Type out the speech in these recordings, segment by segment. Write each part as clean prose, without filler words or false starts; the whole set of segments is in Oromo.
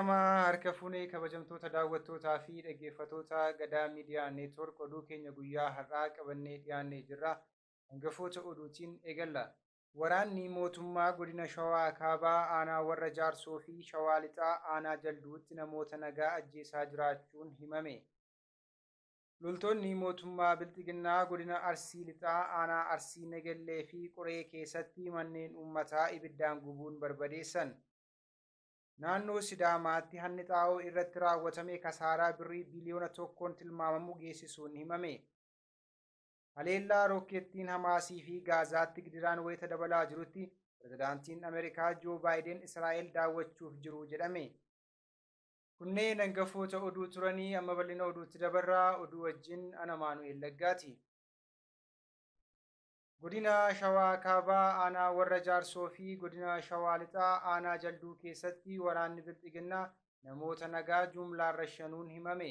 Ashamaa harka fuunee kabajamtoota daawwattootaa fi dhaggeeffattoota Gadaa Miidiyaa Neetwoork oduu keenya guyyaa har'aa qabannee dhiyaannee jirra. Hangafoota oduutiin eegalla. Waraanni mootummaa godina Shawaa Kaabaa aanaa warra Jaarsoo fi Shawaa Lixaa aanaa Jalduutti namoota nagaa ajjeesaa jiraachuun himame. Loltoonni mootummaa Bilxiginnaa godina Arsii Lixaa aanaa Arsii Nagellee fi Qoree keessatti manneen uummataa ibiddaan gubuun barbadeessan. Naannoo Sidaamaatti hanni xaa'oo irratti raawwatame kasaaraa birrii biliyoona tokkoon tilmaamamu geessisuun himame. Haleellaa rokkeettiin Hamaasii fi Gaazaatti gidiraan wayita dabalaa jirutti pirezidaantiin Ameerikaa Joo Baayiden Israa'el daawwachuuf jiru jedhame. Kunneen hangafoota oduu turanii amma bal'ina oduutti dabarraa oduu wajjin ana Maanu'eel Laggaati. Godina Shawaa Kaabaa aanaa warra Jaarsoo fi godina Shawaa Lixaa aanaa Jalduu keessatti waraanni Bilxiginnaa namoota nagaa jumlaan rashanuun himame.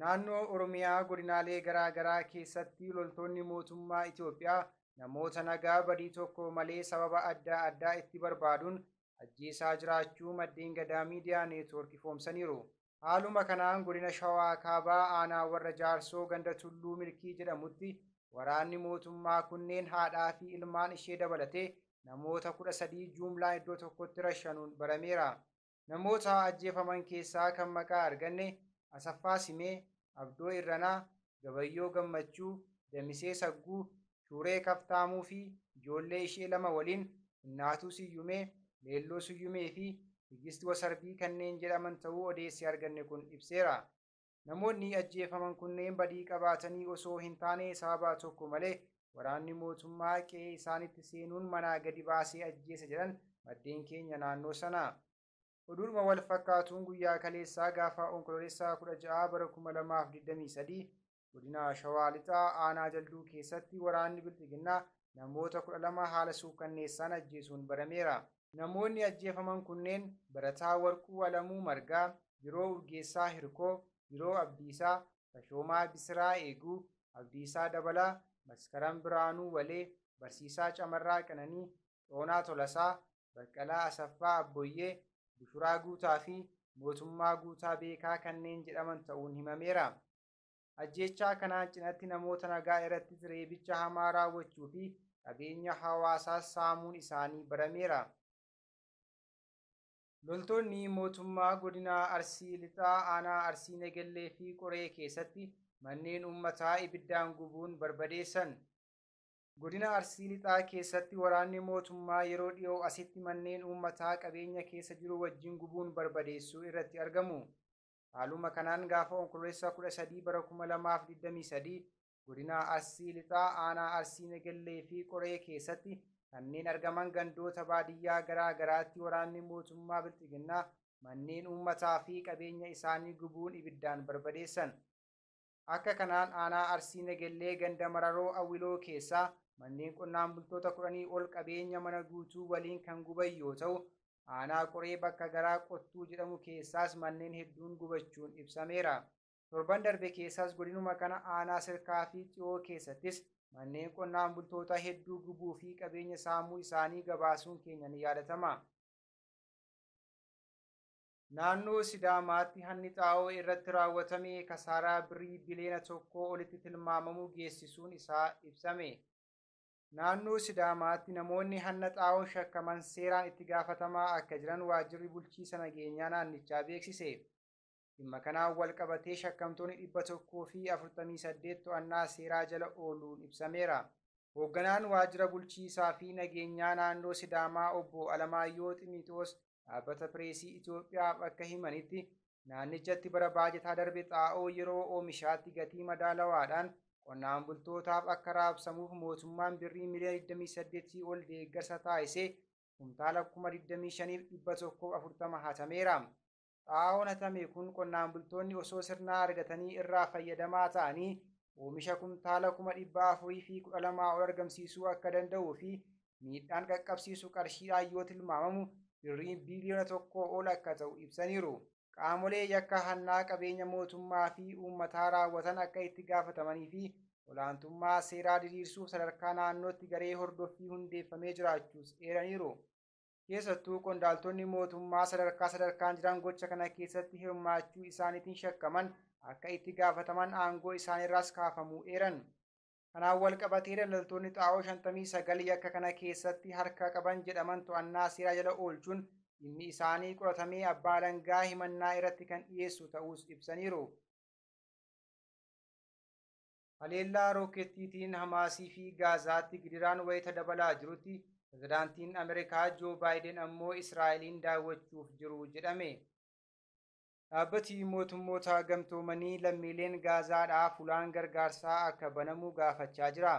Naannoo Oromiyaa godinaalee garaa garaa keessatti loltoonni mootummaa Itoophiyaa namoota nagaa badii tokko malee sababa adda addaa itti barbaaduun ajjeesaa jiraachuu maddeen Gadaa Miidiyaa Neetwoork ifoomsaniiru. Haaluma kanaan godina Shawaa Kaabaa aanaa warra Jaarsoo ganda Tulluu Milkii jedhamutti waraanni mootummaa kunneen haadhaa fi ilmaan ishee dabalatee namoota 13 jumlaan iddoo tokkotti rashanuun barameera. Namoota ajjeefaman keessaa kan maqaa arganne Asaffaa Simee, Abdoo Irranaa, Gabayyoo Gammachuu, Damisee Sagguu, Shuuree Kaftaamuu fi ijoollee ishee 2 waliin Innaatuu Siyyumee, Leelloo Siyyumee fi Tigistii Wasarbii kanneen jedhaman ta'uu odeessi arganne kun ibseera. Namoonni ajjeefaman kunneen badii qabaatanii osoo hin taane sababa tokko malee waraanni mootummaa qe'ee isaanitti seenuun manaa gadi baasee ajjeese jedhan maddeen keenya naannoo sanaa. Oduudhuma wal fakkaatuun guyyaa kaleessaa gaafa onkololeessaa 16 bara 2023 godina Shawaa Lixaa aanaa Jalduu keessatti waraanni Bilxiginnaa namoota 12 haala suukanneessaan ajjeesuun barameera. Namoonni ajjeefaman kunneen Barataa Warquu Alamuu Margaa, Biroo Urgeessaa Hirkoo, Biroo Abdiisaa, Tashoomaa Bisiraa Eeguu, Abdiisaa Dabalaa, Maskaram Biraanuu Walee, Barsiisaa Camarraa Qananii, Xoonaa Tolasaa, Baqqalaa Asaffaa Abboyyee, Bushuraa Guutaa fi Mootummaa Guutaa Beekaa kanneen jedhaman ta'uun himameera. Ajjeechaa kanaan cinatti namoota nagaa irratti reebicha hamaa raawwachuu fi qabeenya hawaasaas saamuun isaanii barameera. Loltoonni mootummaa godina Arsii Lixaa aanaa Arsii Nagellee fi Qoree keessatti manneen uummataa ibiddaan gubuun barbadeessan. Godina Arsii Lixaa keessatti waraanni mootummaa yeroo dhiyoo asitti manneen uummataa qabeenya keessa jiru wajjin gubuun barbadeessuu irratti argamu. Haaluma kanaan gaafa onkololeessa 13 bara 2023 godina Arsii Lixaa aanaa Arsii Nagellee fi Qoree keessatti kanneen argaman gandoota baadiyyaa garaa garaatti waraanni mootummaa Bilxiginnaa manneen uummataa fi qabeenya isaanii gubuun ibiddaan barbadeessan. Akka kanaan aanaa Arsii Nagellee ganda Mararoo Awwiloo keessaa manneen qonnaan bultoota 10 ol qabeenya mana guutuu waliin kan guban yoo ta'u, aanaa Qoree bakka garaa Qottuu jedhamu keessaas manneen hedduun gubachuun ibsameera. Torban darbe keessaas godinuma kana aanaa Sirkaa fi Xiyoo keessattis manneen qonnaan bultoota hedduu gubuu fi qabeenya saamuu isaanii gabaasuun keenya ni yaadatama. Naannoo Sidaamaatti hanni xaa'oo irratti raawwatame kasaaraa birrii biliyoona tokkoo olitti tilmaamamu geessisuun isaa ibsame. Naannoo Sidaamaatti namoonni hanna xaa'oon shakkaman seeraan itti gaafatamaa akka jiran waajjirri bulchiinsa nageenyaa naannichaa beeksise. Dhimma kanaan wal qabatee shakkamtoonni 148 to'annaa seeraa jala ooluun ibsameera. Hoogganaan waajjira bulchiinsaa fi nageenyaa naannoo Sidaamaa obbo Alamaayyoo Ximiixoos dhaabbata pireesii Itoophiyaaf akka himanitti naannichatti bara baajataa darbe xaa'oo yeroo oomishaatti gatii madaalawaadhaan qonnaan bultootaaf akka raabsamuuf mootummaan birrii miliyoona 28 ol deeggarsa taasisee kumtaala 25,140 hatameera. Xaa'oon hatame kun qonnaan bultoonni osoo sirnaa argatanii irraa fayyadamaa ta'anii oomisha kumtaala 412 ol argamsiisuu akka danda'uu fi miidhaan qaqqabsiisu qarshiidhaan yoo tilmaamamu birrii biliyoona 1 ol akka ta'u ibsaniiru. Qaamolee yakka hannaa qabeenya mootummaa fi uummataa raawwatan akka itti gaafatamanii fi olaantummaa seeraa diriirsuuf sadarkaa naannootti garee hordoffii hundeeffamee jiraachuus eeraniiru. Keessattuu qondaaltonni mootummaa sadarkaan jiran gocha kana keessatti hirmaachuu isaaniitiin shakkaman akka itti gaafataman aangoo isaaniirraas kaafamuu eeran. Kanaan wal qabatee daldaltoonni xaa'oo 59 yakka kana keessatti harka qaban jedhaman to'annaa seeraa jala oolchuun dhimmi isaanii qoratamee abbaa alangaa himannaa irratti kan dhiyeessu ta'uus ibsaniiru. Haleellaa rookettiitiin Hamaasii fi Gaazaatti gidiraan wayita dabalaa jirutti pirezidaantiin Ameerikaa Joo Baayiden ammoo Israa'eliin daawwachuuf jiru jedhame. Dhaabbati mootummoota gamtoomanii lammiileen Gaazaadhaaf ulaan gargaarsaa akka banamu gaafachaa jira.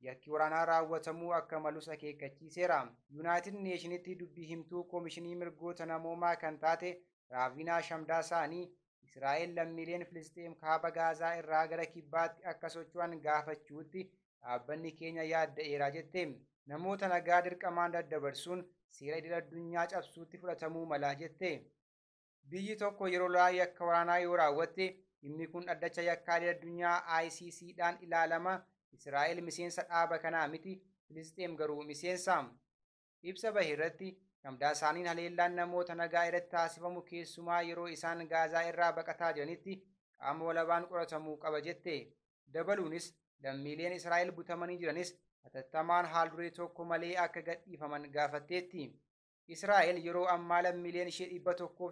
Yakki waraanaa raawwatamuu akka malus akeekkachiiseera. Yuunaayitid Neeshinitti dubbii himtuu Koomishinii Mirgoota Namoomaa kan taate Raavinaa Shamdaasaanii Israa'el lammiileen Filisxeem kaaba Gaazaa irraa gara kibbaatti akka socho'an gaafachuutti dhaabbanni keenya yaadda'eera jette. Namoota nagaa dirqamaan daddabarsuun seera idil addunyaa cabsuutti fudhatamuu mala jette. Biyyi tokko yeroo lolaa yakka waraanaa yoo raawwatte dhimmi kun dhaddacha yakkaa idil addunyaa ICCdhaan ilaalama. Israa'el miseensa dhaaba kanaa miti, Filisxeem garuu miseensa. Ibsa bahe irratti Shamdaasaaniin haleellaan namoota nagaa irratti taasifamu keessumaa yeroo isaan Gaazaa irraa baqataa jiranitti qaama walabaan qoratamuu qaba jette. Dabaluunis lammiileen Israa'el butamanii jiranis hatattamaan haal duree tokko malee akka gadhiifaman gaafatteetti. Israa'el yeroo ammaa lammiileen ishee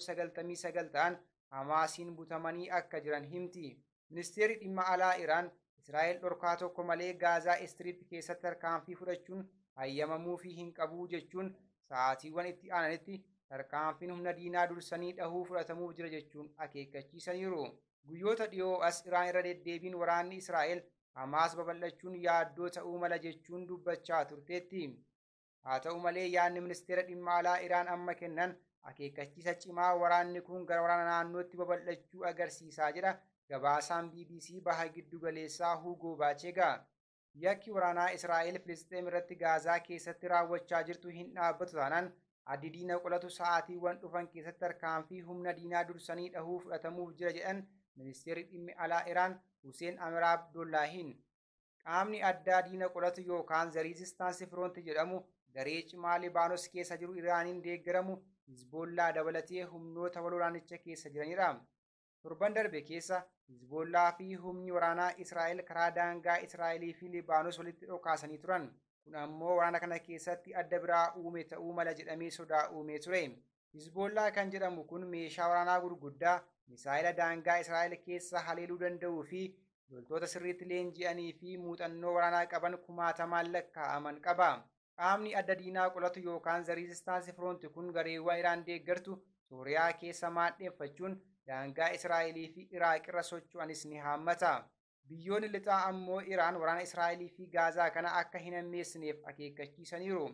199 ta'an Hamaasiin butamanii akka jiran himti. Ministeerri dhimma alaa Iraan Israa'el dhorkaa tokko malee Gaazaa Istriip keessatti tarkaanfii fudhachuun hayyamamuufii hin qabu jechuun sa'aatiiwwan itti aananitti tarkaanfiin humna diinaa dursanii dhahuu fudhatamuuf jira jechuun akeekkachiisaniiru. Guyyoota dhiyoo as Iraan irra deddeebiin waraanni Israa'el Hamaas babal'achuun yaaddoo ta'uu mala jechuun dubbachaa turteetti. Haa ta'u malee yaadni ministeera dhimma alaa Iraan amma kennan akeekkachiisa cimaa waraanni kun gara waraana naannootti babal'achuu agarsiisaa jedha gabaasaan BBC baha giddu galeessaa Hugo Baachegaa. Yakki waraanaa Israa'el Filisxeem irratti Gaazaa keessatti raawwachaa jirtu hin dhaabbatu taanaan addi diina qolatu sa'aatiiwwan dhufan keessatti tarkaanfii humna diinaa dursanii dhahuu fudhatamuuf jira jedhan ministeerri dhimmi alaa Iraan Hussein Amir Abdullaahiin. Qaamni addaa diina qolatu yookaan The Resistance Front jedhamu garee cimaa Libaanos keessa jiru Iraaniin deeggaramu Hizboollaa dabalatee humnoota wal waraanicha keessa jiranidha. Torban darbe keessa Hizboollaa fi humni waraanaa Israa'el karaa daangaa Israa'elii fi Libaanos walitti dhokaasanii turan. Kun ammoo waraana kana keessatti adda biraa uume ta'uu mala jedhamee sodaa uumee ture. Hizboollaa kan jedhamu kun meeshaa waraanaa gurguddaa misaa'ila daangaa Israa'el keessa haleeluu danda'uu fi loltoota sirriitti leenji'anii fi muuxannoo waraanaa qaban kumaatamaan lakkaa'aman qaba. Qaamni adda diinaa qolatu yookaan The Resistance Front kun gareewwan Iraan deeggartu Sooriyaa keessa maadheeffachuun daangaa Israa'elii fi Iraaq irra socho'anis ni haammata. Biyyoonni lixaa ammoo Iraan waraana Israa'elii fi Gaazaa kana akka hin hammeessineef akeekkachiisaniiru.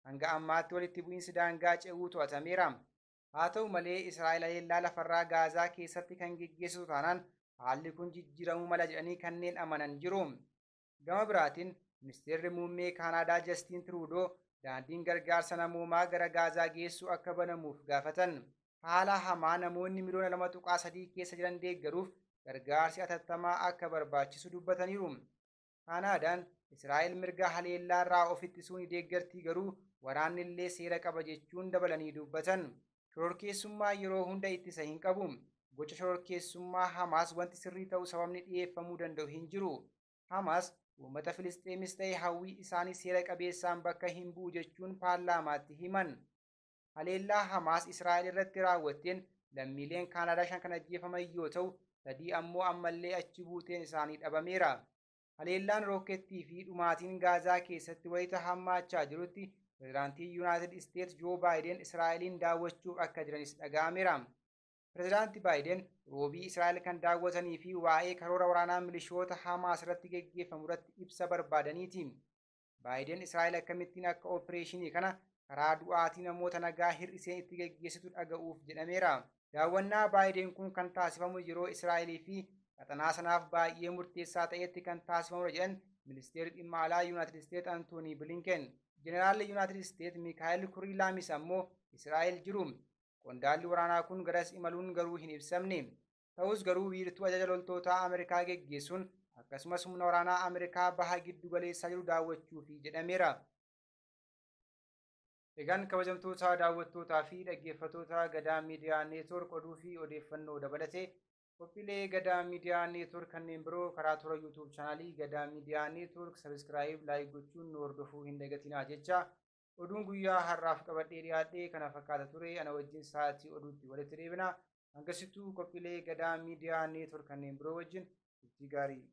Hanga ammaatti walitti bu'iinsi daangaa ce'uu to'atameera. Haa ta'u malee Israa'el haleellaa lafarraa Gaazaa keessatti kan geggeessitu taanaan haalli kun jijjiiramuu mala jedhanii kanneen amanan jiru. Gama biraatiin ministeerri muummee Kaanaadaa Justin Trudeau daandiin gargaarsa namoomaa gara Gaazaa geessu akka banamuuf gaafatan. Haala hamaa namoonni miliyoona 2.3 keessa jiran deeggaruuf gargaarsi atattamaa akka barbaachisu dubbataniiru. Kaanaadaan Israa'el mirga haleellaa irraa of ittisuun deeggartii garuu waraanni illee seera qaba jechuun dabalanii dubbatan. Shororkeessummaa yeroo hunda ittisa hin qabu. Gocha shororkeessummaa Hamaas wanti sirrii ta'u sababni dhiyeeffamuu danda'u hin jiru. Hamaas uummata Filisxeemis ta'e hawwii isaanii seera qabeessaan bakka hin bu'u jechuun paarlaamaatti himan. Haleellaa Hamaas Israa'el irratti raawwatteen lammiileen Kaanaadaa 5 kan ajjeefaman yoo ta'u 3 ammoo ammallee achi buuteen isaanii dhabameera. Haleellaan rookettii fi dhumaatiin Gaazaa keessatti wayita hammaachaa jirutti pirezidaantii Yuunaayitid Isteets Joo Baayiden Israa'eliin daawwachuuf akka jiranis dhaga'ameera. Pirezidaantii Baayiden roobii Israa'el kan daawwatanii fi waa'ee karoora waraanaa milishoota Hamaas irratti geggeeffamu irratti ibsa barbaadaniiti. Baayiden Israa'el akkamittiin akka oopereeshinii kana karaa du'aatii namoota nagaa hir'iseen itti geggeessitu dhaga'uuf jedhameera. Daawwannaa Baayiden kun kan taasifamu yeroo Israa'elii fi qaxanaa sanaaf baay'ee murteessaa ta'etti kan taasifamudha jedhan ministeerri dhimma alaa Yuunaayitid Isteets Antoonii Bilinken. Jeneraalli Yuunaayitid Isteets Miikaayil Kuriilaamis ammoo Israa'el jiru. Qondaalli waraanaa kun garas imaluun garuu hin ibsamne. Ta'us garuu wiirtuu ajaja loltootaa Ameerikaa geggeessuun akkasumas humna waraanaa Ameerikaa baha giddu galeessaa jiru daawwachuufi jedhameera. Egaan kabajamtoota daawwattootaa fi dhaggeeffattoota Gadaa Miidiyaa Neetwoork oduu fi odeeffannoo dabalatee qophiilee Gadaa Miidiyaa Neetwoork kanneen biroo karaa toora YouTube chaanaalii Gadaa Miidiyaa Neetwoork sabiskiraayib laayik gochuun nu hordofuu hin dagatinaa jecha oduun guyyaa har'aaf qabadhee dhiyaadhee kana fakkaata ture ana wajjin sa'aatii oduutti walitti deebina. Hangasittuu qophiilee Gadaa Miidiyaa Neetwoork kanneen biroo wajjin itti gaarii.